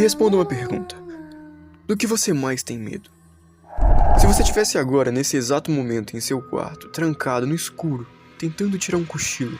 responda uma pergunta. Do que você mais tem medo? Se você estivesse agora, nesse exato momento, em seu quarto, trancado no escuro, tentando tirar um cochilo,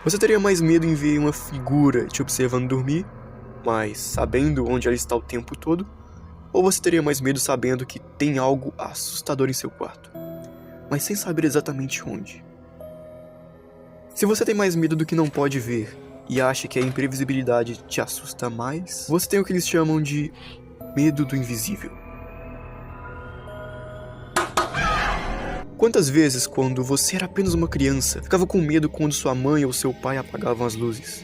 você teria mais medo em ver uma figura te observando dormir, mas sabendo onde ela está o tempo todo? Ou você teria mais medo sabendo que tem algo assustador em seu quarto, mas sem saber exatamente onde? Se você tem mais medo do que não pode ver e acha que a imprevisibilidade te assusta mais, você tem o que eles chamam de medo do invisível. Quantas vezes, quando você era apenas uma criança, ficava com medo quando sua mãe ou seu pai apagavam as luzes?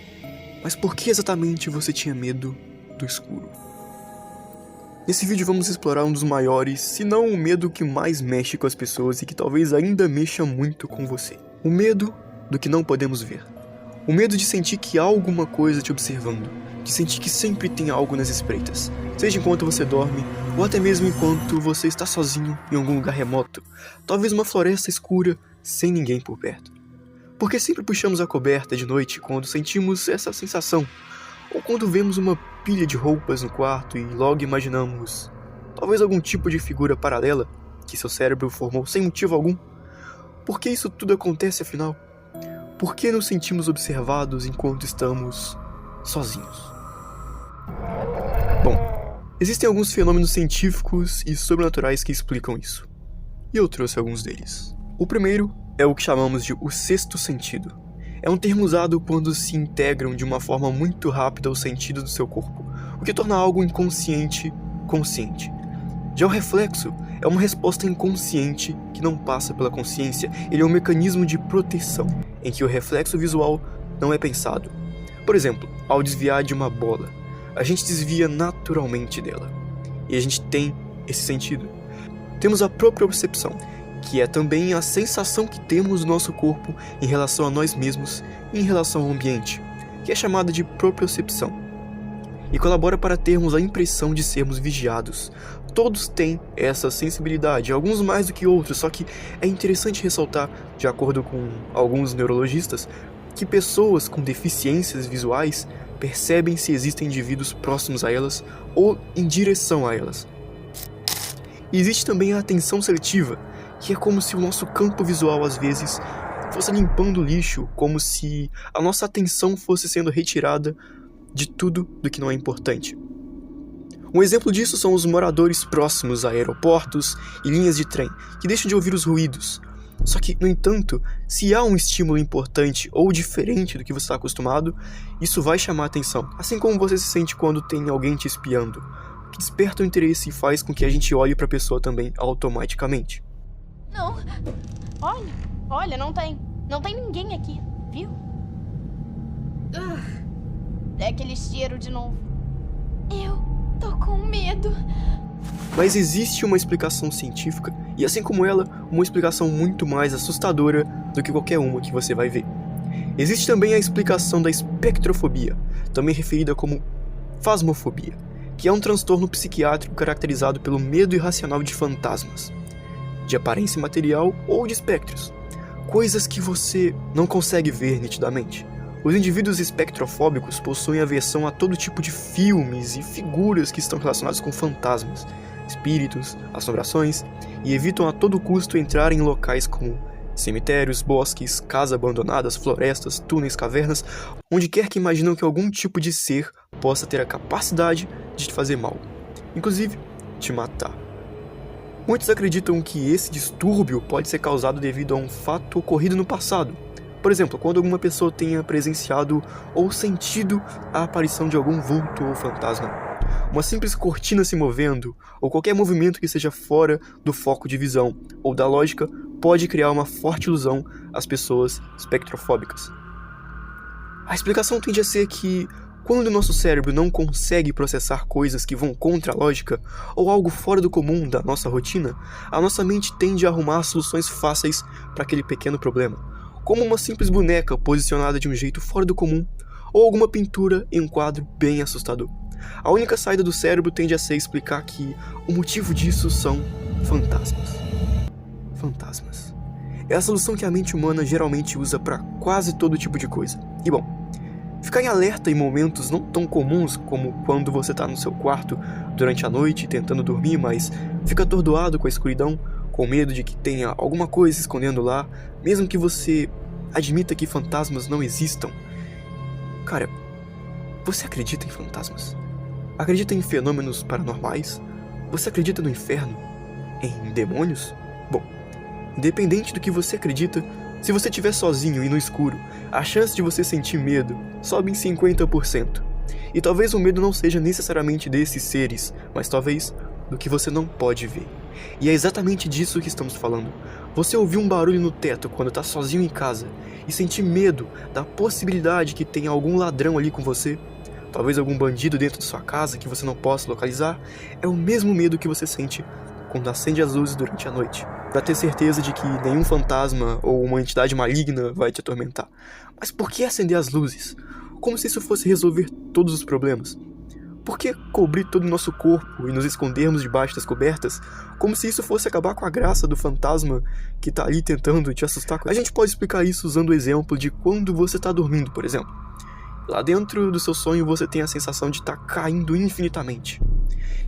Mas por que exatamente você tinha medo do escuro? Nesse vídeo vamos explorar um dos maiores, se não o medo que mais mexe com as pessoas e que talvez ainda mexa muito com você. O medo do que não podemos ver. O medo de sentir que há alguma coisa te observando, de sentir que sempre tem algo nas espreitas, seja enquanto você dorme, ou até mesmo enquanto você está sozinho em algum lugar remoto, talvez uma floresta escura, sem ninguém por perto. Porque sempre puxamos a coberta de noite quando sentimos essa sensação, ou quando vemos uma pilha de roupas no quarto e logo imaginamos, talvez algum tipo de figura paralela que seu cérebro formou sem motivo algum. Por que isso tudo acontece afinal? Por que nos sentimos observados enquanto estamos sozinhos? Bom, existem alguns fenômenos científicos e sobrenaturais que explicam isso. E eu trouxe alguns deles. O primeiro é o que chamamos de o sexto sentido. É um termo usado quando se integram de uma forma muito rápida os sentidos do seu corpo, o que torna algo inconsciente consciente. Já o reflexo é uma resposta inconsciente que não passa pela consciência. Ele é um mecanismo de proteção, em que o reflexo visual não é pensado. Por exemplo, ao desviar de uma bola, a gente desvia naturalmente dela. E a gente tem esse sentido. Temos a propriocepção, que é também a sensação que temos do nosso corpo em relação a nós mesmos e em relação ao ambiente, que é chamada de propriocepção. E colabora para termos a impressão de sermos vigiados. Todos têm essa sensibilidade, alguns mais do que outros, só que é interessante ressaltar, de acordo com alguns neurologistas, que pessoas com deficiências visuais percebem se existem indivíduos próximos a elas ou em direção a elas. E existe também a atenção seletiva, que é como se o nosso campo visual às vezes fosse limpando o lixo, como se a nossa atenção fosse sendo retirada de tudo do que não é importante. Um exemplo disso são os moradores próximos a aeroportos e linhas de trem, que deixam de ouvir os ruídos. Só que, no entanto, se há um estímulo importante ou diferente do que você está acostumado, isso vai chamar a atenção, assim como você se sente quando tem alguém te espiando, que desperta o interesse e faz com que a gente olhe para a pessoa também automaticamente. Não, olha, não tem ninguém aqui, viu? É aquele cheiro de novo. Eu tô com medo. Mas existe uma explicação científica, e assim como ela, uma explicação muito mais assustadora do que qualquer uma que você vai ver. Existe também a explicação da espectrofobia, também referida como fasmofobia, que é um transtorno psiquiátrico caracterizado pelo medo irracional de fantasmas, de aparência material ou de espectros, coisas que você não consegue ver nitidamente. Os indivíduos espectrofóbicos possuem aversão a todo tipo de filmes e figuras que estão relacionados com fantasmas, espíritos, assombrações, e evitam a todo custo entrar em locais como cemitérios, bosques, casas abandonadas, florestas, túneis, cavernas, onde quer que imaginam que algum tipo de ser possa ter a capacidade de te fazer mal, inclusive te matar. Muitos acreditam que esse distúrbio pode ser causado devido a um fato ocorrido no passado. Por exemplo, quando alguma pessoa tenha presenciado ou sentido a aparição de algum vulto ou fantasma. Uma simples cortina se movendo, ou qualquer movimento que seja fora do foco de visão ou da lógica, pode criar uma forte ilusão às pessoas espectrofóbicas. A explicação tende a ser que, quando o nosso cérebro não consegue processar coisas que vão contra a lógica, ou algo fora do comum da nossa rotina, a nossa mente tende a arrumar soluções fáceis para aquele pequeno problema, como uma simples boneca posicionada de um jeito fora do comum, ou alguma pintura em um quadro bem assustador. A única saída do cérebro tende a ser explicar que o motivo disso são fantasmas. É a solução que a mente humana geralmente usa para quase todo tipo de coisa. E bom, Ficar em alerta em momentos não tão comuns como quando você está no seu quarto durante a noite tentando dormir, mas fica atordoado com a escuridão, com medo de que tenha alguma coisa se escondendo lá, mesmo que você admita que fantasmas não existam. Cara, você acredita em fantasmas? Acredita em fenômenos paranormais? Você acredita no inferno? Em demônios? Bom, independente do que você acredita, se você estiver sozinho e no escuro, a chance de você sentir medo sobe em 50%. E talvez o medo não seja necessariamente desses seres, mas talvez do que você não pode ver. E é exatamente disso que estamos falando. Você ouvir um barulho no teto quando está sozinho em casa e sentir medo da possibilidade que tenha algum ladrão ali com você, talvez algum bandido dentro de sua casa que você não possa localizar, é o mesmo medo que você sente quando acende as luzes durante a noite, para ter certeza de que nenhum fantasma ou uma entidade maligna vai te atormentar. Mas por que acender as luzes? Como se isso fosse resolver todos os problemas. Por que cobrir todo o nosso corpo e nos escondermos debaixo das cobertas, como se isso fosse acabar com a graça do fantasma que tá ali tentando te assustar? A gente pode explicar isso usando o exemplo de quando você tá dormindo, por exemplo. Lá dentro do seu sonho você tem a sensação de estar caindo infinitamente.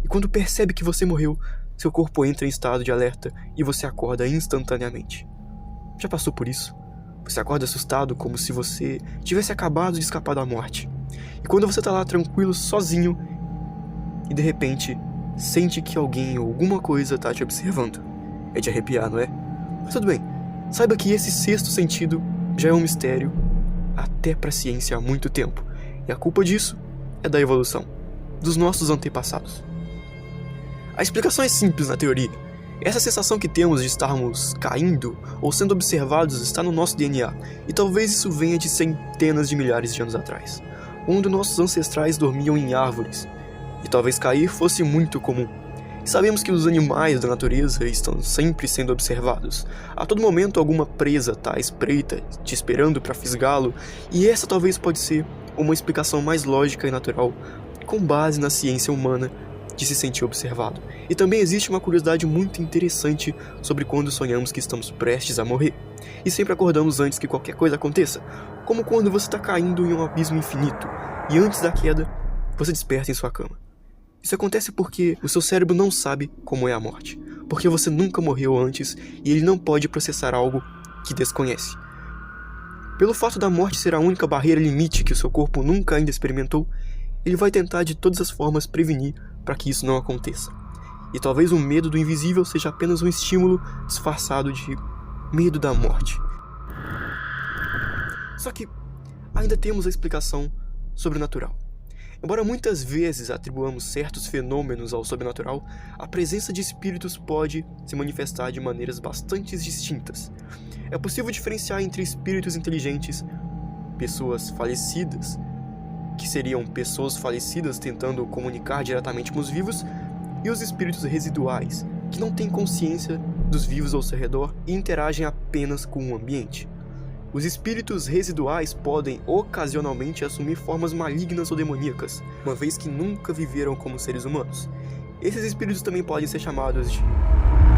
E quando percebe que você morreu, seu corpo entra em estado de alerta e você acorda instantaneamente. Já passou por isso? Você acorda assustado como se você tivesse acabado de escapar da morte. E quando você tá lá tranquilo, sozinho, e de repente sente que alguém ou alguma coisa tá te observando. É de arrepiar, não é? Mas tudo bem, saiba que esse sexto sentido já é um mistério até pra ciência há muito tempo. E a culpa disso é da evolução, dos nossos antepassados. A explicação é simples na teoria. Essa sensação que temos de estarmos caindo ou sendo observados está no nosso DNA, e talvez isso venha de centenas de milhares de anos atrás, onde nossos ancestrais dormiam em árvores, e talvez cair fosse muito comum. E sabemos que os animais da natureza estão sempre sendo observados. A todo momento alguma presa está à espreita, te esperando para fisgá-lo, e essa talvez pode ser uma explicação mais lógica e natural, com base na ciência humana, de se sentir observado. E também existe uma curiosidade muito interessante sobre quando sonhamos que estamos prestes a morrer, e sempre acordamos antes que qualquer coisa aconteça, como quando você está caindo em um abismo infinito, e antes da queda, você desperta em sua cama. Isso acontece porque o seu cérebro não sabe como é a morte, porque você nunca morreu antes e ele não pode processar algo que desconhece. Pelo fato da morte ser a única barreira limite que o seu corpo nunca ainda experimentou, ele vai tentar de todas as formas prevenir para que isso não aconteça. E talvez o medo do invisível seja apenas um estímulo disfarçado de medo da morte. Só que ainda temos a explicação sobrenatural. Embora muitas vezes atribuamos certos fenômenos ao sobrenatural, a presença de espíritos pode se manifestar de maneiras bastante distintas. É possível diferenciar entre espíritos inteligentes, pessoas falecidas, que seriam pessoas falecidas tentando comunicar diretamente com os vivos, e os espíritos residuais, que não têm consciência dos vivos ao seu redor e interagem apenas com o ambiente. Os espíritos residuais podem ocasionalmente assumir formas malignas ou demoníacas, uma vez que nunca viveram como seres humanos. Esses espíritos também podem ser chamados de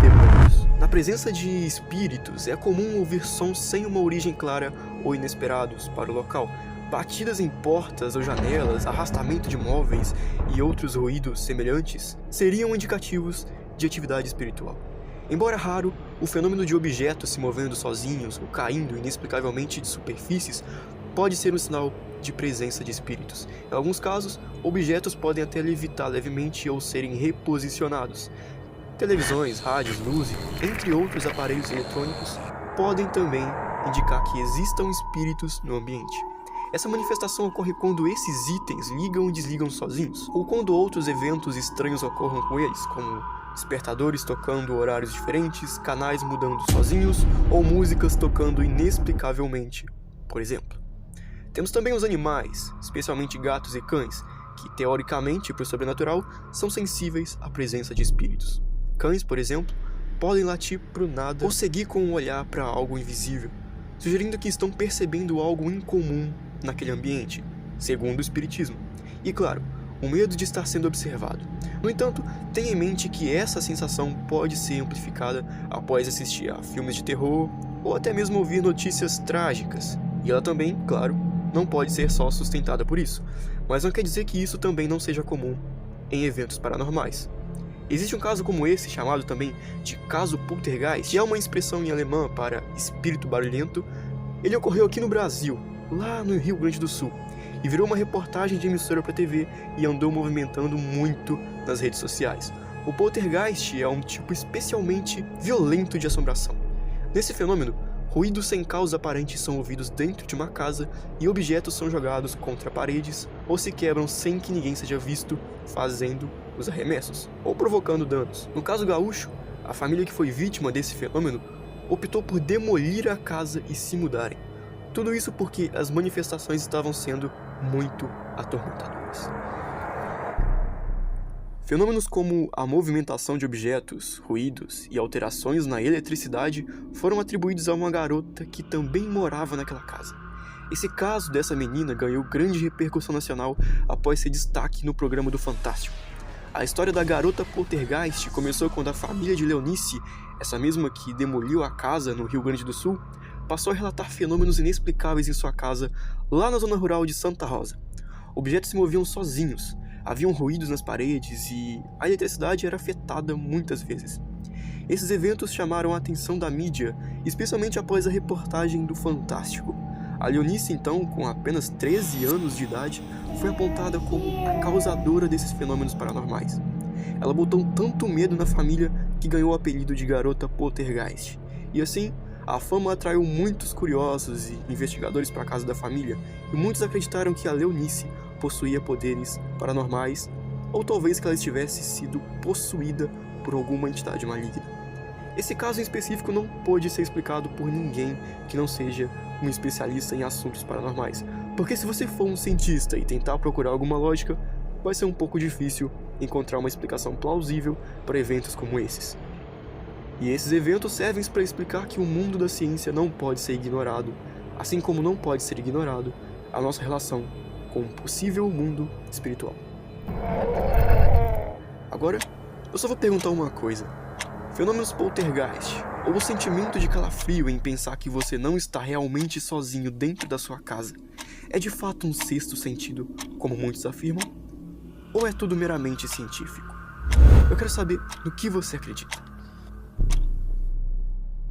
demônios. Na presença de espíritos, é comum ouvir sons sem uma origem clara ou inesperados para o local. Batidas em portas ou janelas, arrastamento de móveis e outros ruídos semelhantes seriam indicativos de atividade espiritual. Embora raro, o fenômeno de objetos se movendo sozinhos ou caindo inexplicavelmente de superfícies pode ser um sinal de presença de espíritos. Em alguns casos, objetos podem até levitar levemente ou serem reposicionados. Televisões, rádios, luzes, entre outros aparelhos eletrônicos, podem também indicar que existam espíritos no ambiente. Essa manifestação ocorre quando esses itens ligam e desligam sozinhos, ou quando outros eventos estranhos ocorram com eles, como despertadores tocando horários diferentes, canais mudando sozinhos, ou músicas tocando inexplicavelmente, por exemplo. Temos também os animais, especialmente gatos e cães, que teoricamente, para o sobrenatural, são sensíveis à presença de espíritos. Cães, por exemplo, podem latir pro nada ou seguir com o olhar para algo invisível, sugerindo que estão percebendo algo incomum naquele ambiente, segundo o espiritismo. E claro, o medo de estar sendo observado. No entanto, tenha em mente que essa sensação pode ser amplificada após assistir a filmes de terror ou até mesmo ouvir notícias trágicas. E ela também, claro, não pode ser só sustentada por isso, mas não quer dizer que isso também não seja comum em eventos paranormais. Existe um caso como esse, chamado também de caso Poltergeist, que é uma expressão em alemão para espírito barulhento. Ele ocorreu aqui no Brasil, lá no Rio Grande do Sul, e virou uma reportagem de emissora para TV e andou movimentando muito nas redes sociais. O poltergeist é um tipo especialmente violento de assombração. Nesse fenômeno, ruídos sem causa aparente são ouvidos dentro de uma casa e objetos são jogados contra paredes ou se quebram sem que ninguém seja visto fazendo os arremessos ou provocando danos. No caso gaúcho, a família que foi vítima desse fenômeno optou por demolir a casa e se mudarem. Tudo isso porque as manifestações estavam sendo muito atormentadoras. Fenômenos como a movimentação de objetos, ruídos e alterações na eletricidade foram atribuídos a uma garota que também morava naquela casa. Esse caso dessa menina ganhou grande repercussão nacional após ser destaque no programa do Fantástico. A história da garota poltergeist começou quando a família de Leonice, essa mesma que demoliu a casa no Rio Grande do Sul, passou a relatar fenômenos inexplicáveis em sua casa lá na zona rural de Santa Rosa. Objetos se moviam sozinhos, haviam ruídos nas paredes e a eletricidade era afetada muitas vezes. Esses eventos chamaram a atenção da mídia, especialmente após a reportagem do Fantástico. A Leonice, então, com apenas 13 anos de idade, foi apontada como a causadora desses fenômenos paranormais. Ela botou tanto medo na família que ganhou o apelido de Garota Poltergeist. E assim, a fama atraiu muitos curiosos e investigadores para a casa da família, e muitos acreditaram que a Leonice possuía poderes paranormais, ou talvez que ela tivesse sido possuída por alguma entidade maligna. Esse caso em específico não pôde ser explicado por ninguém que não seja um especialista em assuntos paranormais, porque se você for um cientista e tentar procurar alguma lógica, vai ser um pouco difícil encontrar uma explicação plausível para eventos como esses. E esses eventos servem para explicar que o mundo da ciência não pode ser ignorado, assim como não pode ser ignorado a nossa relação com um possível mundo espiritual. Agora, eu só vou perguntar uma coisa. Fenômenos poltergeist, ou o sentimento de calafrio em pensar que você não está realmente sozinho dentro da sua casa, é de fato um sexto sentido, como muitos afirmam? Ou é tudo meramente científico? Eu quero saber no que você acredita.